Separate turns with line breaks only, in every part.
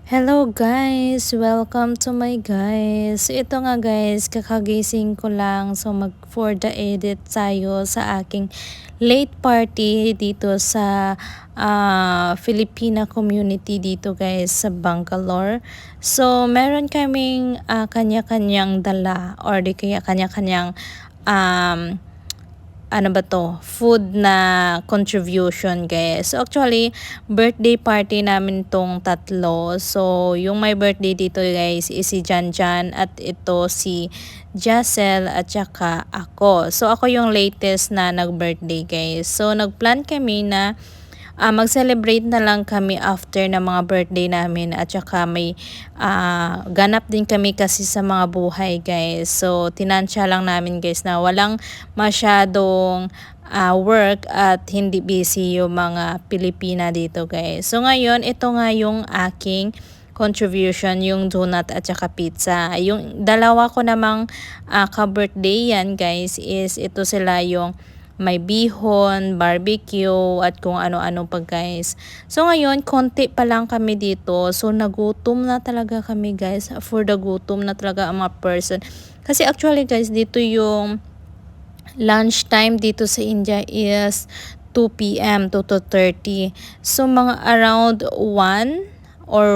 Hello guys! Welcome to my guys. So ito nga guys, kakagising ko lang. So mag for the edit tayo sa aking late party dito sa Filipina community dito guys sa Bangalore. So meron kaming kanya-kanyang dala or di kaya kanya-kanyang um, ano ba to, food na contribution guys. So actually, birthday party namin tong tatlo. So yung my birthday dito guys is si Janjan at ito si Jacel at saka ako. So ako yung latest na nag-birthday guys. So nagplan kami na mag-celebrate na lang kami after ng mga birthday namin at saka may ganap din kami kasi sa mga buhay guys. So tinansya lang namin guys na walang masyadong work at hindi busy yung mga Pilipina dito guys. So ngayon ito nga yung aking contribution, yung donut at saka pizza. Yung dalawa ko namang ka-birthday yan guys is ito sila yung may bihon, barbecue, at kung ano-ano pa guys. So ngayon, konti pa lang kami dito. So nagutom na talaga kami guys. For the gutom na talaga ang mga person. Kasi actually guys, dito yung lunch time dito sa India is 2 p.m. to 2:30. So mga around 1 or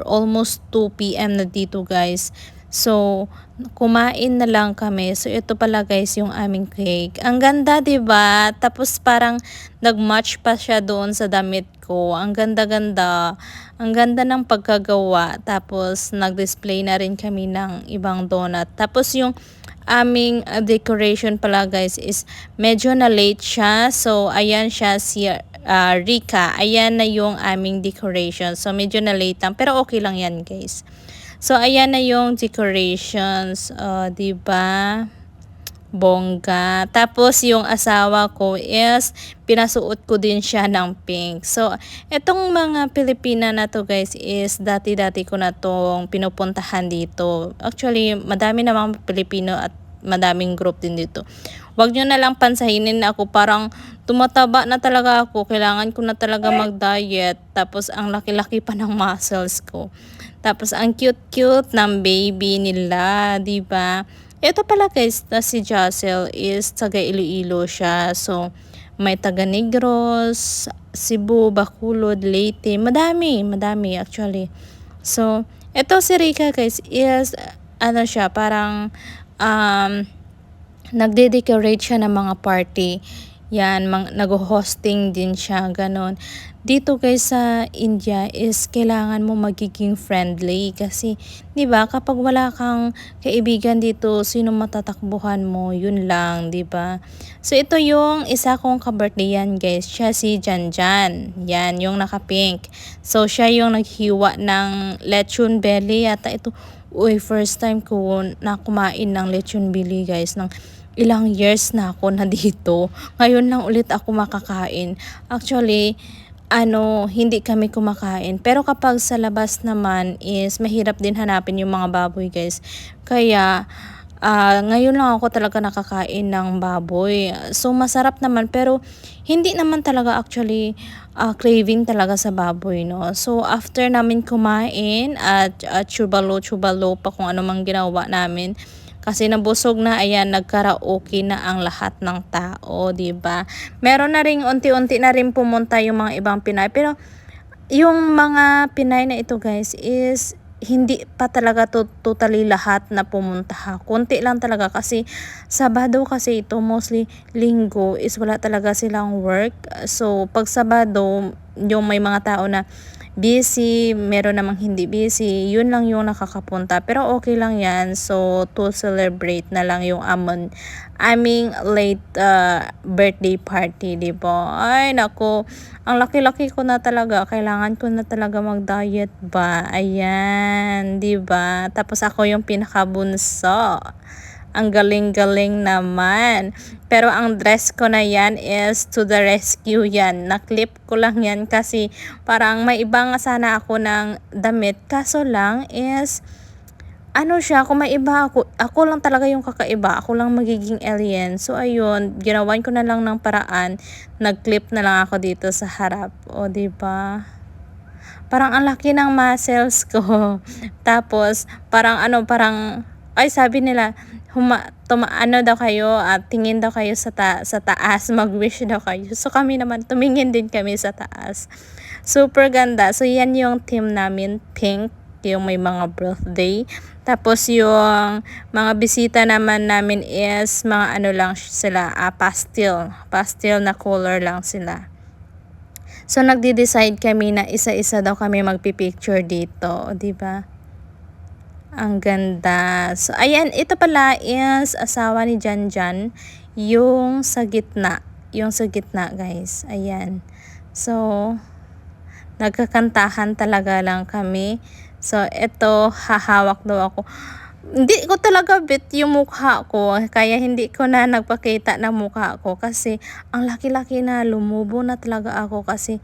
almost 2 p.m. na dito guys. So kumain na lang kami. So ito pala guys yung aming cake. Ang ganda 'di ba? Tapos parang nag-match pa siya doon sa damit ko. Ang ganda-ganda. Ang ganda ng pagkagawa. Tapos nag-display na rin kami ng ibang donut. Tapos yung aming decoration pala guys is medyo na late siya. So ayan siya si Rika. Ayan na yung aming decoration. So medyo na late lang pero okay lang yan guys. So ayan na yung decorations, 'di ba? Bongga. Tapos yung asawa ko is pinasuot ko din siya ng pink. So etong mga Pilipina na to guys is dati-dati ko na tong pinupuntahan dito. Actually, madami namang Pilipino at madaming group din dito. Wag nyo na lang pansahinin na ako, parang tumataba na talaga ako. Kailangan ko na talaga mag-diet. Tapos ang laki-laki pa ng muscles ko. Tapos ang cute-cute ng baby nila, 'di ba? Ito pala guys, na si Jacel is taga Iloilo siya. So may taga Negros, Cebu, Bacolod, Leyte, madami actually. So ito si Rika guys is ano siya, parang um, nagde-decorate siya ng mga party. Yan, nag-hosting din siya, ganon. Dito guys sa India is kailangan mo magiging friendly kasi 'di ba kapag wala kang kaibigan dito, sino matatakbuhan mo, yun lang, 'di ba? So ito yung isa kong ka-birthday yan guys, siya si Janjan. Yan, yung naka-pink. So siya yung naghiwa ng lechon belly yata ito. Uy, first time ko na kumain ng lechon belly guys ng ilang years na ako na dito. Ngayon lang ulit ako makakain. Actually, hindi kami kumakain. Pero kapag sa labas naman is mahirap din hanapin yung mga baboy guys. Kaya ngayon lang ako talaga nakakain ng baboy. So masarap naman pero hindi naman talaga actually craving talaga sa baboy, no. So after namin kumain at chubalo-chubalo pa kung ano mang ginawa namin, kasi nabusog na, ayan, nagkaraoke na ang lahat ng tao, 'di ba? Meron na ring unti-unti na rin pumunta yung mga ibang Pinay, pero yung mga Pinay na ito guys is hindi pa talaga totally lahat na pumunta ha. Konti lang talaga kasi Sabado kasi ito, mostly Linggo is wala talaga silang work. So pag Sabado, yung may mga tao na busy, meron namang hindi busy, yun lang yung nakakapunta. Pero okay lang yan. So, to celebrate na lang yung aming late birthday party, di ba? Ay, nako, ang laki-laki ko na talaga. Kailangan ko na talaga mag-diet ba? Ayan, di ba? Tapos ako yung pinakabunso. Ang galing-galing naman. Pero ang dress ko na yan is to the rescue yan. Naklip ko lang yan kasi parang may iba nga sana ako ng damit. Kaso lang is, kung may iba ako lang talaga yung kakaiba. Ako lang magiging alien. So ayun, ginawan ko na lang ng paraan. Nag-clip na lang ako dito sa harap. O, diba? parang ang laki ng muscles ko. Tapos, ay sabi nila, ano daw kayo, at tingin daw kayo sa taas, mag-wish daw kayo. So kami naman, tumingin din kami sa taas. Super ganda. So yan yung team namin, pink, yung may mga birthday. Tapos yung mga bisita naman namin is mga ano lang sila, pastel na color lang sila. So nagde-decide kami na isa-isa daw kami magpi-picture dito, 'di ba? Ang ganda. So ayan, ito pala is asawa ni Janjan, yung sa gitna, guys. Ayan. So nagkakantahan talaga lang kami. So ito, hahawak daw ako. Hindi ko talaga bet yung mukha ko, kaya hindi ko na nagpakita ng mukha ko kasi ang laki-laki na, lumubo na talaga ako kasi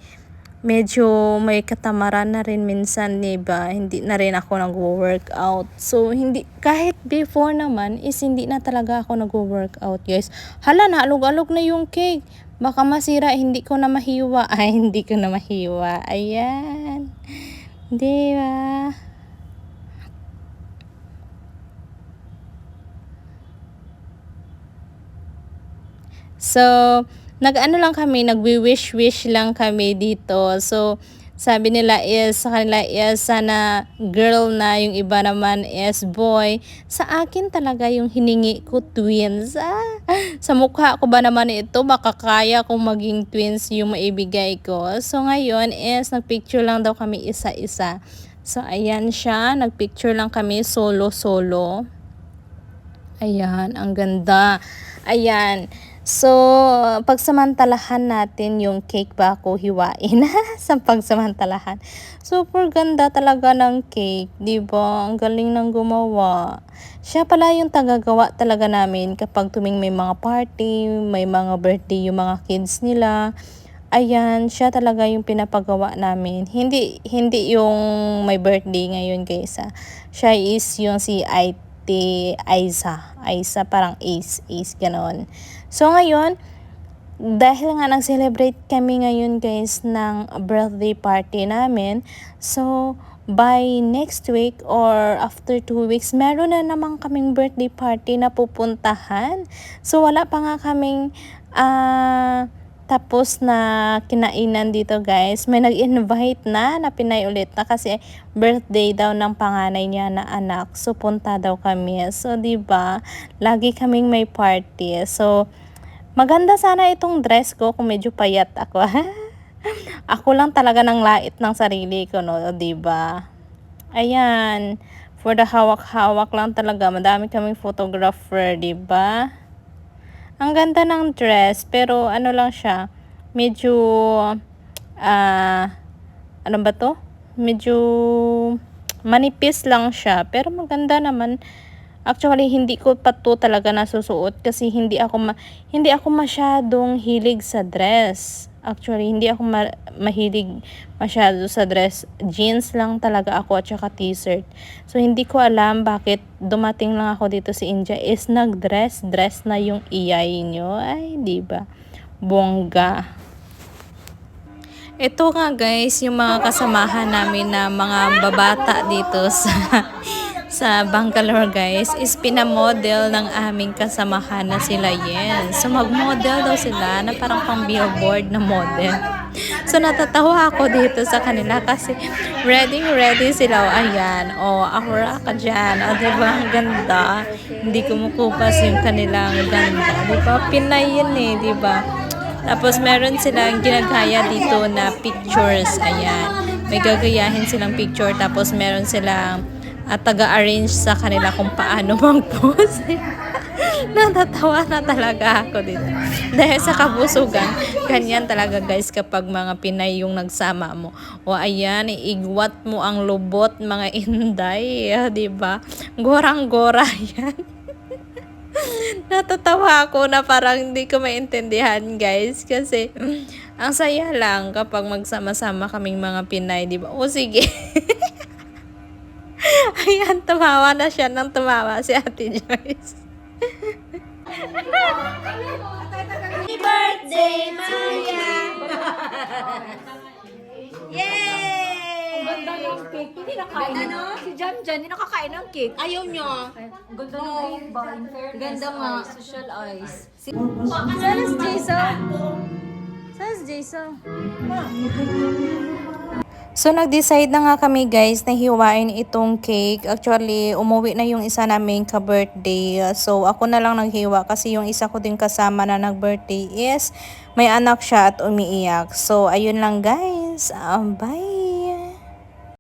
medyo may katamaran na rin minsan, diba? Hindi na rin ako nag-workout. So, hindi, kahit before naman is hindi na talaga ako nag-workout, guys. Hala, naalog-alog na yung cake. Baka masira, hindi ko na mahiwa. Ay, hindi ko na mahiwa. Ayan. Diba? So, nag-ano lang kami, nagwi-wish-wish lang kami dito. So, sabi nila is, sa kanila is, sana girl na, yung iba naman is boy. Sa akin talaga yung hiningi ko twins. Sa mukha ko ba naman ito, baka kaya kong maging twins yung maibigay ko. So, ngayon is, nagpicture lang daw kami isa-isa. So, ayan siya, nagpicture lang kami solo-solo. Ayan, ang ganda. Ayan. So, pagsamantalahan natin yung cake bago hiwain. Sa pagsamantalahan. Super ganda talaga ng cake, 'di ba? Ang galing ng gumawa. Siya pala yung tagagawa talaga namin kapag tuming may mga party, may mga birthday yung mga kids nila. Ayan, siya talaga yung pinapagawa namin. Hindi yung may birthday ngayon, guys. Siya is yung si Aiza, parang Ace, ganon. So, ngayon, dahil nga nag-celebrate kami ngayon, guys, ng birthday party namin, so, by next week or after 2 weeks, meron na naman kaming birthday party na pupuntahan. So, wala pa nga kaming, tapos na kinainan dito, guys. May nag-invite na Pinay ulit na kasi birthday daw ng panganay niya na anak. So punta daw kami. So 'di ba? Lagi kaming may party. So maganda sana itong dress ko kung medyo payat ako. Ako lang talaga ng lait ng sarili ko, no, 'di ba? Ayan. For the hawak-hawak lang talaga. Madami kaming photographer, 'di ba? Ang ganda ng dress, pero ano lang siya, medyo, ano ba to? Medyo manipis lang siya, pero maganda naman. Actually, hindi ko pa to talaga nasusuot kasi hindi ako masyadong hilig sa dress. Actually, hindi ako mahilig masyado sa dress. Jeans lang talaga ako at saka t-shirt. So, hindi ko alam bakit dumating lang ako dito sa India is dress na yung iyay nyo. Ay, di ba? Bongga. Ito nga, guys, yung mga kasamahan namin na mga babata dito sa Bangalore, guys, is pinamodel ng aming kasamahan na sila Yen. So, mag-model daw sila na parang pang billboard na model. So, natatawa ako dito sa kanila kasi ready sila. Ayan, ahura ka dyan. Diba, ang ganda. Hindi kumukupas yung kanilang ganda. Diba, Pinay yun diba? Tapos, meron silang ginagaya dito na pictures. Ayan, may gagayahin silang picture. Tapos, meron silang taga-arrange sa kanila kung paano mag-pose. Natatawa na talaga ako dito. Dahil sa kabusugan, ganyan talaga, guys, kapag mga Pinay yung nagsama mo. O ayan, iigwat mo ang lubot, mga inday. Diba? Gorang-gora yan. Natatawa ako na parang hindi ko maintindihan, guys. Kasi ang saya lang kapag magsama-sama kaming mga Pinay, diba? O sige. Ayan, tumawa na siya nang tumawa si Ate Joyce.
Happy birthday, Maya! Yay! ganda ng cake. Hindi nakain. Ganda, no? Si Jan Jan, hindi nakakain ng cake.
Ayaw niya.
Ang ganda ng cake ba? In fairness.
Ganda nga. Social eyes.
Saan si Jason? Saan si Jason? So, nag-decide na nga kami guys na hiwain itong cake. Actually, umuwi na yung isa naming ka-birthday. So, ako na lang naghiwa kasi yung isa ko din kasama na nag-birthday is may anak siya at umiiyak. So, ayun lang guys. Bye!